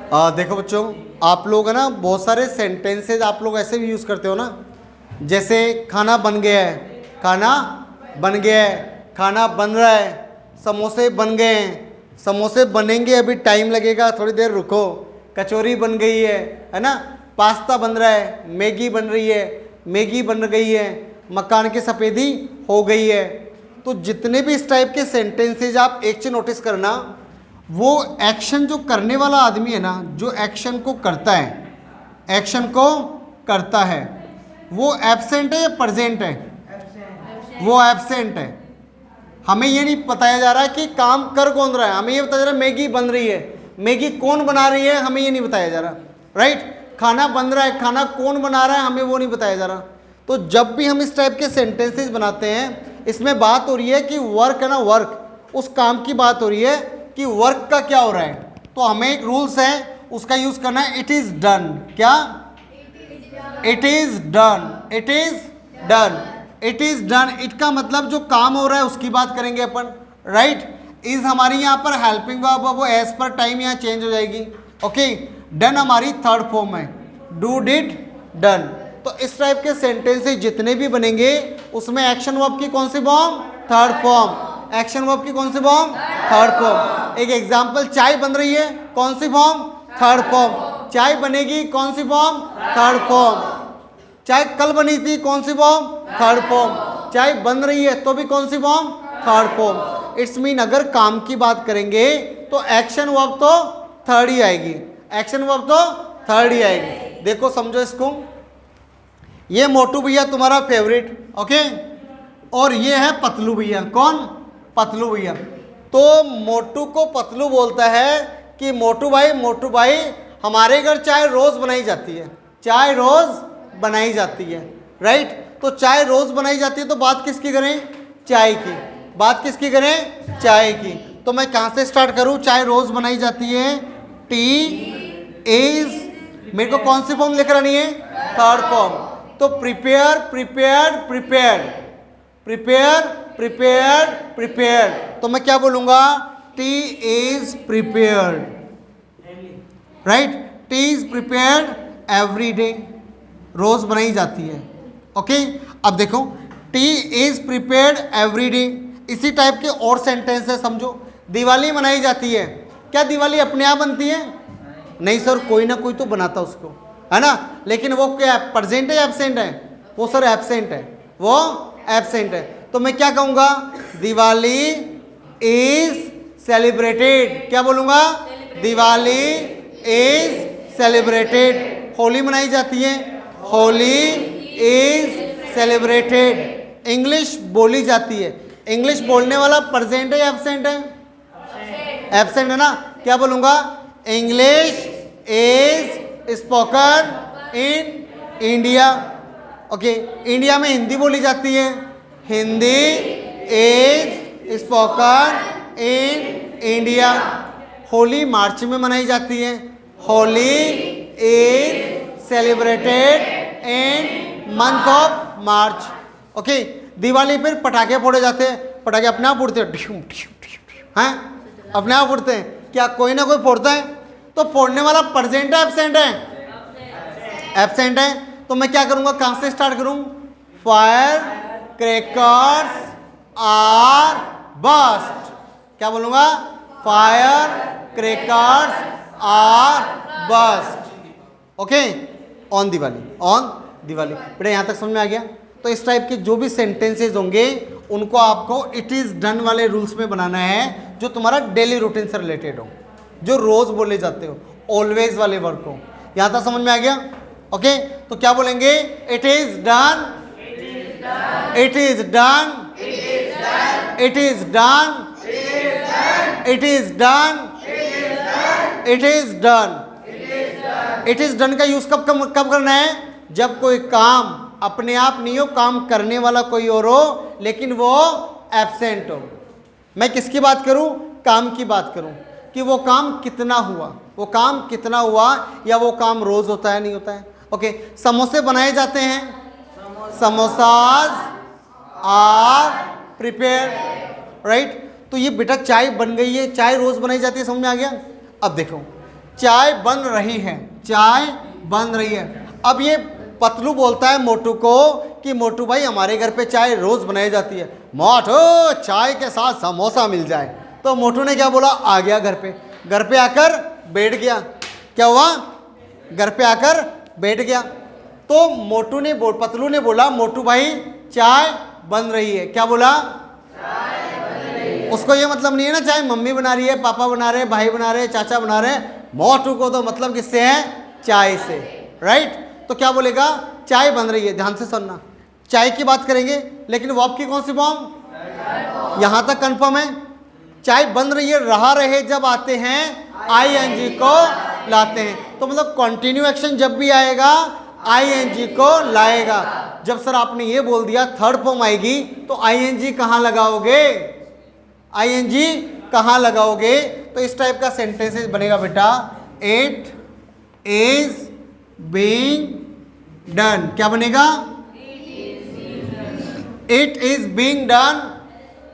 देखो बच्चों, आप लोग है ना बहुत सारे सेंटेंसेज आप लोग ऐसे भी यूज़ करते हो ना, जैसे खाना बन गया है, खाना बन गया है, खाना बन रहा है, समोसे बन गए हैं, समोसे बनेंगे अभी टाइम लगेगा थोड़ी देर रुको, कचौरी बन गई है ना, पास्ता बन रहा है, मैगी बन रही है, मैगी बन गई है, मकान की सफ़ेदी हो गई है। तो जितने भी इस टाइप के सेंटेंसेज आप एक चीज़ नोटिस करना, वो एक्शन जो करने वाला आदमी है ना, जो एक्शन को करता है, एक्शन को करता है, वो एब्सेंट है या प्रेजेंट है? वो एब्सेंट है। हमें ये नहीं बताया जा रहा है कि काम कर कौन रहा है, हमें ये बताया जा रहा है मैगी बन रही है, मैगी कौन बना रही है हमें ये नहीं बताया जा रहा, राइट। खाना बन रहा है, खाना कौन बना रहा है हमें वो नहीं बताया जा रहा। तो जब भी हम इस टाइप के सेंटेंसेस बनाते हैं, इसमें बात हो रही है कि वर्क है ना, वर्क, उस काम की बात हो रही है कि वर्क का क्या हो रहा है। तो हमें एक रूल्स है उसका यूज करना है, इट इज डन। क्या? It is done, it is done, it is done. It का मतलब जो काम हो रहा है उसकी बात करेंगे अपन, राइट। इज हमारी यहाँ पर हेल्पिंग वर्ब, वो एज पर टाइम यहाँ चेंज हो जाएगी। ओके, डन हमारी थर्ड फॉर्म है, डू डिड डन। तो इस टाइप के सेंटेंसेस जितने भी बनेंगे उसमें एक्शन वर्ब की कौन सी form? Third form. Action verb की कौन सी फॉर्म? Third form. एक एग्जांपल, चाय बन रही है, कौन सी फॉर्म? Third form. चाय बनेगी, कौन सी फॉर्म? Third form. चाय कल बनी थी, कौन सी फॉर्म? Third form. चाय बन रही है तो भी कौन सी form? Third form. It's mean अगर काम की बात करेंगे तो एक्शन वर्ब तो थर्ड ही आएगी, एक्शन वर्ब तो थर्ड ही आएगी। देखो समझो इसको, ये मोटू भैया तुम्हारा फेवरेट, ओके, और ये है पतलू भैया। कौन? पतलू भैया। तो मोटू को पतलू बोलता है कि मोटू भाई हमारे घर चाय रोज बनाई जाती है, चाय रोज बनाई जाती है, राइट। तो चाय रोज बनाई जाती है तो बात किसकी करें? चाय की। बात किसकी करें? चाय की। तो मैं कहाँ से स्टार्ट करूँ? चाय रोज बनाई जाती है, टी इज, मेरे को कौन सी फॉर्म लेकर आनी है? Third form. तो prepare prepared prepared, prepare prepared prepared, तो मैं क्या बोलूंगा? Tea is prepared, right. Tea is prepared every day, रोज बनाई जाती है, ओके। अब देखो, tea is prepared every day. इसी टाइप के और सेंटेंस है, समझो। दिवाली मनाई जाती है, क्या दिवाली अपने आप बनती है? नहीं सर, कोई ना कोई तो बनाता उसको, है ना। लेकिन वो क्या है, प्रेजेंट है एब्सेंट है? वो सर एब्सेंट है, वो एब्सेंट है। तो मैं क्या कहूँगा? Diwali is celebrated. क्या बोलूँगा? Diwali is celebrated. होली मनाई जाती है, होली इज सेलिब्रेटेड। इंग्लिश बोली जाती है, इंग्लिश बोलने वाला प्रेजेंट है या एब्सेंट है? एब्सेंट है ना। क्या बोलूँगा? English is spoken in India. Okay, India में हिंदी बोली जाती है, Hindi is spoken in India. Holi मार्च में मनाई जाती है, Holi is celebrated in month of March. Okay, Diwali पर पटाखे फोड़े जाते हैं, पटाखे अपने आप उड़ते हैं, हैं अपने आप उड़ते हैं, क्या कोई ना कोई फोड़ता है? तो फोड़ने वाला प्रेजेंट है एब्सेंट है? एब्सेंट है। तो मैं क्या करूंगा? कहां से स्टार्ट करूं? Fire crackers are burst. क्या बोलूंगा? Fire crackers are burst, okay, on Diwali, on Diwali. बेटा यहां तक समझ में आ गया? तो इस टाइप के जो भी सेंटेंसेज होंगे उनको आपको इट इज डन वाले रूल्स में बनाना है, जो तुम्हारा डेली रूटीन से रिलेटेड हो, जो रोज बोले जाते हो, ऑलवेज वाले वर्क हो। यहां तक समझ में आ गया? ओके, तो क्या बोलेंगे? It is done, it is done, it is done, it is done, it is done. It is done का यूज कब करना है? जब कोई काम अपने आप नहीं हो, काम करने वाला कोई और हो, लेकिन वो एब्सेंट हो। मैं किसकी बात करूं? काम की बात करूं कि वो काम कितना हुआ, वो काम कितना हुआ, या वो काम रोज होता है नहीं होता है। ओके, समोसे बनाए जाते हैं, समोसाज आर प्रिपेयर, राइट। तो ये बेटा चाय बन गई है, चाय रोज बनाई जाती है, समझ में आ गया? अब देखो, चाय बन रही है, चाय बन रही है। अब ये पतलू बोलता है मोटू को कि मोटू भाई हमारे घर पे चाय रोज बनाई जाती है, मोटू चाय के साथ समोसा मिल जाए। तो मोटू ने क्या बोला, आ गया घर पे, घर पे आकर बैठ गया। क्या हुआ, घर पे आकर बैठ गया। तो मोटू ने पतलू ने बोला मोटू भाई चाय बन रही है। क्या बोला, उसको ये मतलब नहीं है ना चाय मम्मी बना रही है, पापा बना रहे, भाई बना रहे, चाचा बना रहे। मोटू को तो मतलब किससे है, चाय से, राइट। तो क्या बोलेगा, चाय बन रही है। ध्यान से सुनना, चाय की बात करेंगे लेकिन वर्ब की कौन सी फॉर्म, यहां तक कंफर्म है। चाय बन रही है, रहा रहे जब आते हैं आईएनजी को लाते हैं। तो मतलब कंटिन्यू एक्शन जब भी आएगा आईएनजी को लाएगा। जब सर आपने ये बोल दिया थर्ड फॉर्म आएगी तो आईएनजी कहां लगाओगे, आईएनजी कहां लगाओगे। तो इस टाइप का सेंटेंसेस बनेगा बेटा, इट इज बीइंग डन। क्या बनेगा, इट इज बीइंग डन।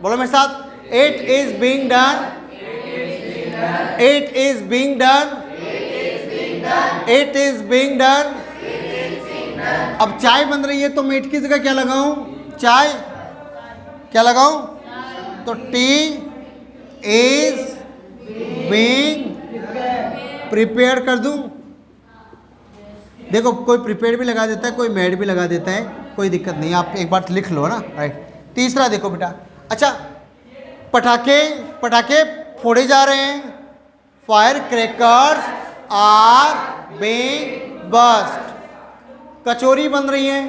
बोलो मेरे साथ, it is being done, it is being done, it is being done. अब चाय बन रही है तो मैं इट की जगह क्या लगाऊं, चाय क्या लगाऊं, तो टी इज बीइंग प्रिपेयर कर दूं। देखो कोई प्रिपेयर भी लगा देता है, कोई मेड भी लगा देता है, कोई दिक्कत नहीं, आप एक बार लिख लो ना, राइट। तीसरा देखो बेटा, अच्छा पटाखे पटाखे फोड़े जा रहे हैं, fire crackers are being burst. Kachori बन रही है,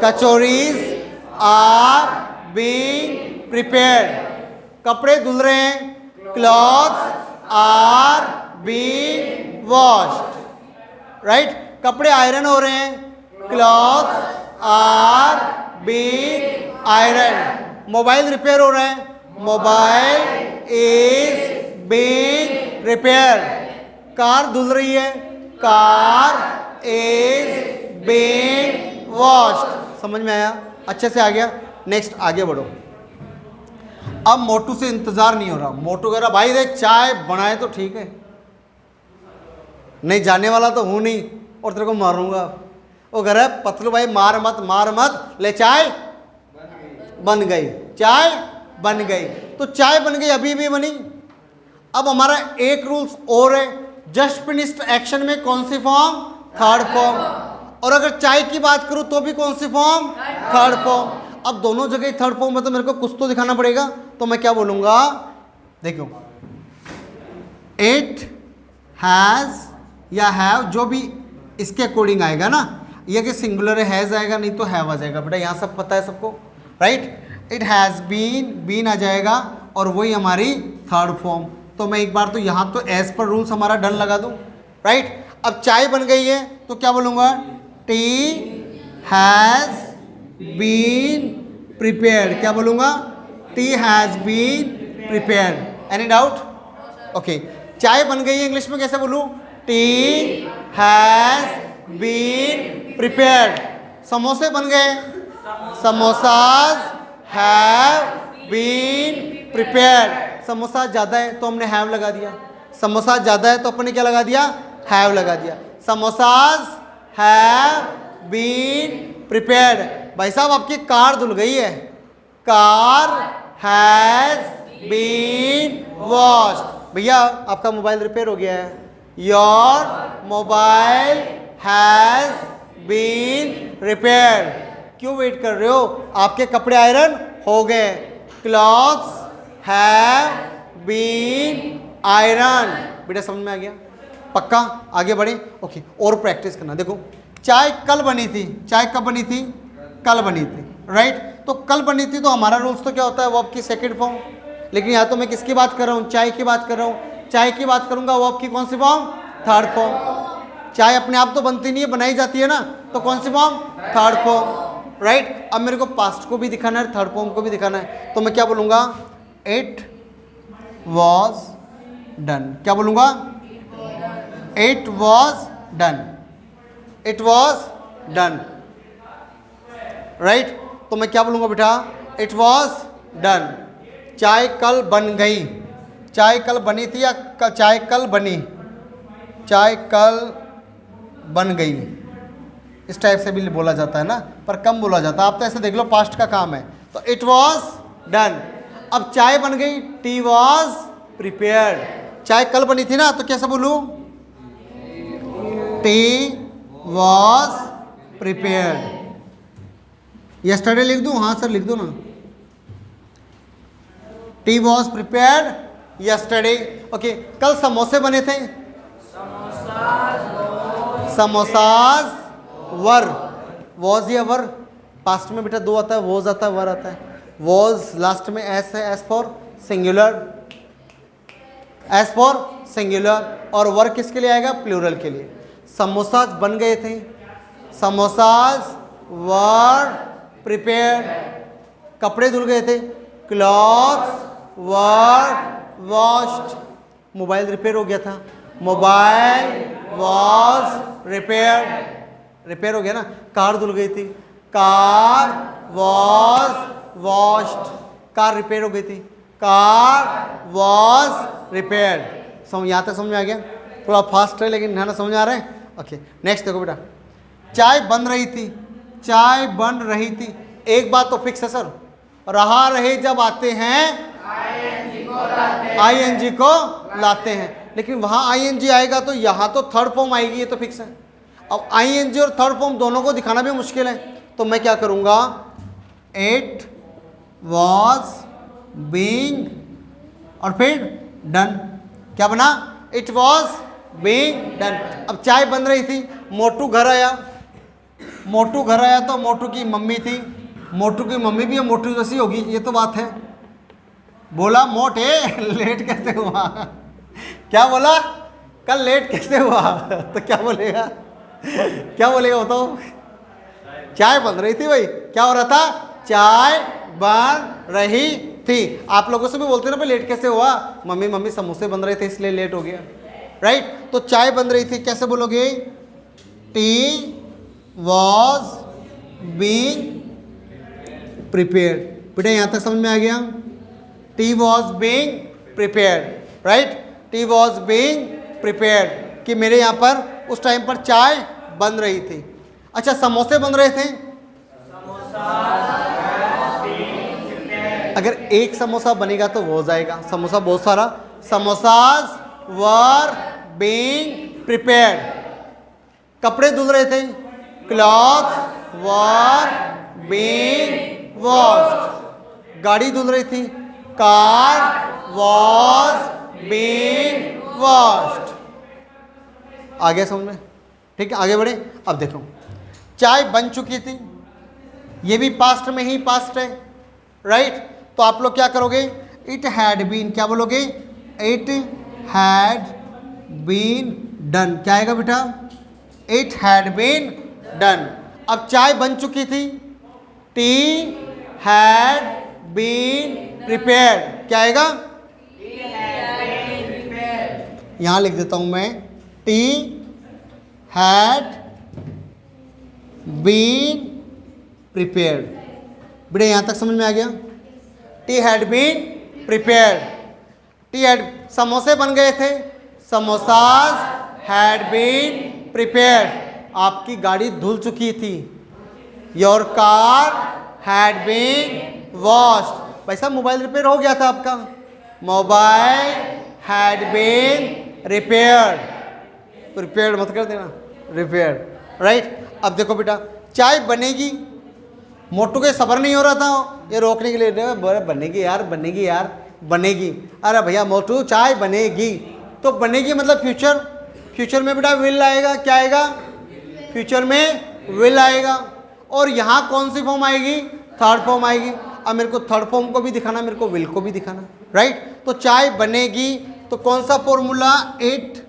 कचौरीज आर बीइंग प्रिपेयर्ड। कपड़े धुल रहे हैं, clothes are being washed, right. कपड़े आयरन हो रहे हैं, clothes are being iron. Mobile repair हो रहे हैं, mobile is being repair. Car धुल रही है, कार इज बीइंग वॉश्ड। समझ में आया, अच्छे से आ गया। नेक्स्ट आगे बढ़ो। अब मोटू से इंतजार नहीं हो रहा, मोटू कह रहा भाई देख चाय बनाए तो ठीक है, नहीं जाने वाला तो हूं नहीं और तेरे को मारूंगा। वो कह रहा है पतलू भाई मार मत मार मत, ले चाय बन गई, चाय बन गई। तो चाय बन गई, अभी भी बनी। अब हमारा एक रूल्स और है, जस्ट फिनिश्ड एक्शन में कौन सी फॉर्म, थर्ड फॉर्म। और अगर चाय की बात करूं तो भी कौन सी फॉर्म, थर्ड फॉर्म। अब दोनों जगह थर्ड फॉर्म में तो मेरे को कुछ तो दिखाना पड़ेगा। तो मैं क्या बोलूंगा, देखो इट हैज या हैव, जो भी इसके अकॉर्डिंग आएगा ना, ये कि सिंगुलर हैज आएगा, नहीं तो हैव आ जाएगा। बेटा यहाँ सब पता है सबको, राइट। इट हैज़ बीन आ जाएगा और वही हमारी थर्ड फॉर्म। तो मैं एक बार तो यहाँ तो एज पर रूल्स हमारा डन लगा दूँ, राइट। अब चाय बन गई है तो क्या बोलूँगा, टी हैज़ बीन प्रिपेयर्ड। क्या बोलूँगा, tea has been prepared. Any doubt, okay. चाय बन गई है इंग्लिश में कैसे बोलूँ, टी हैज़ बीन प्रिपेयर्ड। समोसे बन गए, samosas have been prepared. Samosa ज़्यादा है तो हमने हैव लगा दिया, समोसा ज़्यादा है तो अपने क्या लगा दिया, हैव लगा दिया। Samosas have been prepared. भाई साहब आपकी कार धुल गई है, कार हैज़ बीन वॉश्ड। भैया आपका मोबाइल रिपेयर हो गया है, your mobile has been repaired. क्यों वेट कर रहे हो, आपके कपड़े आयरन हो गए, क्लॉथ्स हैव बीन आयरन। बेटा समझ में आ गया, पक्का। आगे बढ़े, ओके। और प्रैक्टिस करना। देखो चाय कल बनी थी, चाय कब बनी थी, कल बनी थी, राइट। तो कल बनी थी तो हमारा रूल्स तो क्या होता है, वर्ब की सेकंड फॉर्म। लेकिन यहाँ तो मैं किसकी बात कर रहा हूँ, चाय की बात कर रहा हूँ। चाय की बात करूँगा, वर्ब की कौन सी फॉर्म, थर्ड फॉर्म। चाय अपने आप तो बनती नहीं है, बनाई जाती है ना, तो कौन सी फॉर्म, थर्ड फॉर्म, राइट। अब मेरे को पास्ट को भी दिखाना है, थर्ड फॉर्म को भी दिखाना है, तो मैं क्या बोलूँगा, इट वॉज डन। क्या बोलूँगा, it was done, it was done, right. तो मैं क्या बोलूँगा बेटा, इट वॉज डन। चाय कल बन गई, चाय कल बनी थी या चाय कल बनी, चाय कल बन गई, इस टाइप से भी बोला जाता है ना, पर कम बोला जाता है। आप तो ऐसे देख लो पास्ट का काम है, तो इट वॉज डन। अब चाय बन गई, टी वॉज प्रिपेयर्ड। चाय कल बनी थी ना, तो कैसे बोलूं? T was prepared. यस्टरडे लिख दूं? हाँ सर लिख दो ना। T was prepared yesterday. Okay, कल समोसे बने थे। Samosas were. वॉज या वर? पास्ट में बेटा दो आता है, वॉज आता है, वर आता है। वॉज लास्ट में एस है, S for singular, S for singular. और वर किसके लिए आएगा? प्लूरल के लिए। समोसाज बन गए थे, समोसाज वर प्रिपेयर्ड। कपड़े धुल गए थे, क्लॉथ्स वर वॉश्ड। मोबाइल रिपेयर हो गया था, मोबाइल वॉज रिपेयर्ड। रिपेयर हो गया ना। कार धुल गई थी, car was washed. Car repair हो गई थी, कार वॉज रिपेयर्ड। यहाँ तक समझ में आ गया? थोड़ा फास्ट है लेकिन है ना, समझ आ रहे हैं? ओके, नेक्स्ट देखो बेटा, चाय बन रही थी, चाय बन रही थी। एक बात तो फिक्स है सर, रहा रहे जब आते हैं आईएनजी को लाते हैं, लेकिन वहां आईएनजी आएगा तो यहां तो थर्ड फॉर्म आएगी, ये तो फिक्स है। अब आईएनजी और थर्ड फॉर्म दोनों को दिखाना भी मुश्किल है, तो मैं क्या करूंगा? इट वॉज बीइंग और फिर डन। क्या बना? It was being done. अब चाय बन रही थी, मोटू घर आया। मोटू घर आया तो मोटू की मम्मी थी, मोटू की मम्मी भी मोटू जैसी होगी, ये तो बात है। बोला मोटे लेट कैसे हुआ? क्या बोला? कल लेट कैसे हुआ? तो क्या बोलेगा? क्या बोलेगा बताओ? चाय बन रही थी भाई। क्या हो रहा था? चाय बन रही थी। आप लोगों से भी बोलते ना भाई लेट कैसे हुआ? मम्मी मम्मी समोसे बन रहे थे इसलिए लेट हो गया, राइट? तो चाय बन रही थी, कैसे बोलोगे? T was being prepared. बेटा यहां तक समझ में आ गया? T was being prepared, right? T was being prepared कि मेरे यहाँ पर उस टाइम पर चाय बन रही थी। अच्छा, समोसे बन रहे थे। अगर एक समोसा बनेगा तो वो जाएगा, समोसा बहुत सारा। Samosas were being prepared. कपड़े धुल रहे थे, क्लॉथ्स वर बीइंग वॉश्ड। गाड़ी धुल रही थी, कार वॉज बीइंग वॉश्ड। आ गया समझ में? ठीक है, आगे बढ़े। अब देखो, चाय बन चुकी थी, ये भी पास्ट में ही पास्ट है, राइट? तो आप लोग क्या करोगे? It had been. क्या बोलोगे? It had been done. क्या आएगा बेटा? It had been done. अब चाय बन चुकी थी, टी हैड बीन प्रिपेयर्ड। क्या आएगा? यहां लिख देता हूं मैं, टी हैड बीन प्रिपेयर्ड। बेटे यहां तक समझ में आ गया? Tea had been prepared. Tea had, समोसे बन गए थे, समोसाज हैड बीन प्रिपेयर्ड। आपकी गाड़ी धुल चुकी थी, your car had been washed. भाई साहब मोबाइल रिपेयर हो गया था आपका, mobile had been repaired. Prepared मत कर देना, रिपेयर्ड, राइट? अब देखो बेटा, चाय बनेगी। मोटू के सब्र नहीं हो रहा था ये रोकने के लिए, बनेगी यार, बनेगी यार, बनेगी। अरे भैया मोटू चाय बनेगी, तो बनेगी मतलब फ्यूचर। फ्यूचर में बेटा विल आएगा। क्या आएगा? फ्यूचर में विल आएगा। और यहाँ कौन सी फॉर्म आएगी? थर्ड फॉर्म आएगी। अब मेरे को थर्ड फॉर्म को भी दिखाना, मेरे को विल को भी दिखाना, राइट? तो चाय बनेगी, तो कौन सा formula? It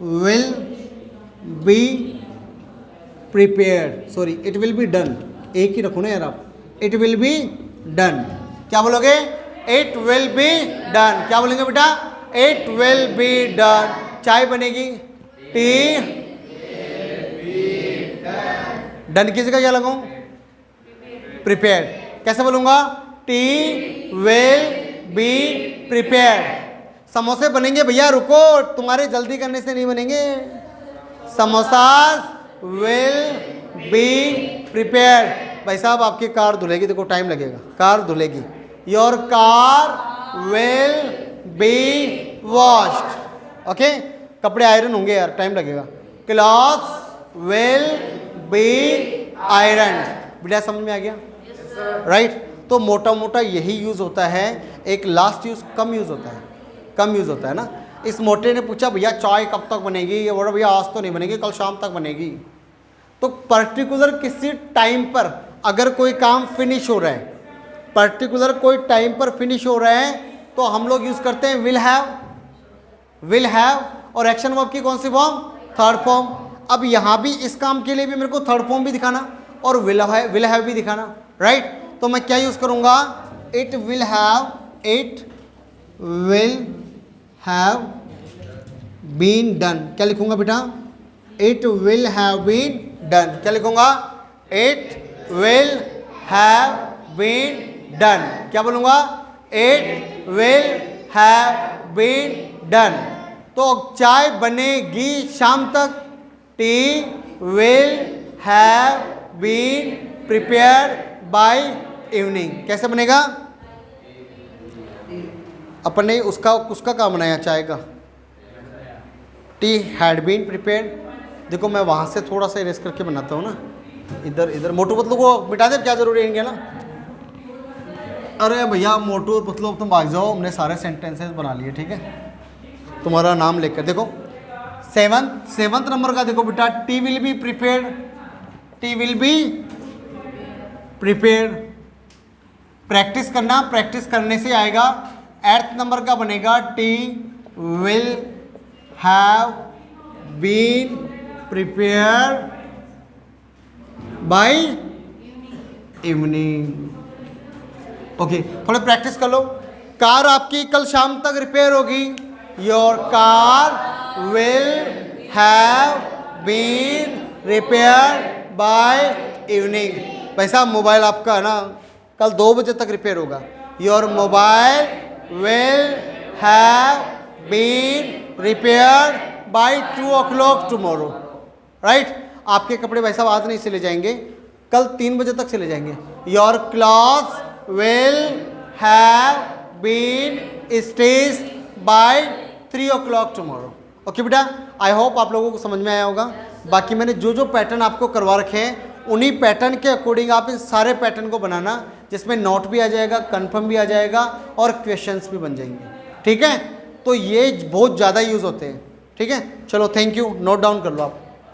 will be prepared, sorry it will be done. एक ही रखो ना यार आप, इट विल बी डन। क्या बोलोगे? It will be done. क्या बोलेंगे बेटा? It will be done. चाय बनेगी, टी डन की जगह क्या लगाऊं? प्रिपेयर्ड। कैसे बोलूंगा? T will be prepared. समोसे बनेंगे भैया, रुको, तुम्हारे जल्दी करने से नहीं बनेंगे। Samosas will be prepared. भाई साहब आपकी कार धुलेगी, देखो टाइम लगेगा, कार धुलेगी। Your car will be washed. Okay, कपड़े आयरन होंगे यार, टाइम लगेगा। Clothes will be iron. बेटा समझ में आ गया? राइट। तो मोटा मोटा यही यूज होता है। एक लास्ट यूज कम यूज होता है, कम यूज होता है ना। इस मोटे ने पूछा भैया चाय कब तक बनेगी, ये बोला भैया आज तो नहीं बनेगी, कल शाम तक बनेगी। तो पर्टिकुलर किसी टाइम पर अगर कोई काम फिनिश हो रहा है, पर्टिकुलर कोई टाइम पर फिनिश हो रहा है, तो हम लोग यूज करते हैं विल हैव। विल हैव और एक्शन वर्ब की कौन सी फॉर्म? Third form. अब यहां भी इस काम के लिए भी मेरे को थर्ड फॉर्म भी दिखाना और विल हैव भी दिखाना, राइट। तो मैं क्या यूज करूंगा? It will have been done. क्या लिखूंगा बेटा? It will have been done. क्या लिखूंगा? It will have been done. क्या बोलूंगा? It will have been done. तो चाय बनेगी शाम तक। Tea will have been prepared by evening. कैसे बनेगा? अपन ने उसका काम बनाया चाय का। Tea had been prepared. देखो मैं वहां से थोड़ा सा इरेज करके बनाता हूँ ना, इधर मोटू पतलू को मिटा दे, क्या जरूरी है इनके ना। अरे भैया मोटू पतलू तुम भाग जाओ, हमने सारे सेंटेंसेस बना लिए, ठीक है। तुम्हारा नाम लेकर देखो सेवंथ नंबर का देखो बेटा, tea will be prepared. Tea will be prepared. Practice करना, प्रैक्टिस करने से आएगा। 8th नंबर का बनेगा tea will have been prepared by evening. Okay, थोड़े प्रैक्टिस कर लो। कार आपकी कल शाम तक रिपेयर होगी। Your car will have been repaired by evening. भाई साहब मोबाइल आपका है ना कल 2 बजे तक रिपेयर होगा। Your mobile will have been repaired by 2 o'clock tomorrow, right. आपके कपड़े भाई साहब आज नहीं सिले जाएंगे, कल 3 बजे तक सिले जाएंगे। Your clothes will have been stitched by 3 o'clock tomorrow. Okay बेटा, आई होप आप लोगों को समझ में आया होगा। बाकी मैंने जो पैटर्न आपको करवा रखे हैं उन्हीं पैटर्न के अकॉर्डिंग आप इन सारे पैटर्न को बनाना, जिसमें नोट भी आ जाएगा, कंफर्म भी आ जाएगा और क्वेश्चंस भी बन जाएंगे, ठीक है। तो ये बहुत ज़्यादा यूज़ होते हैं, ठीक है। चलो थैंक यू, नोट डाउन कर लो आप।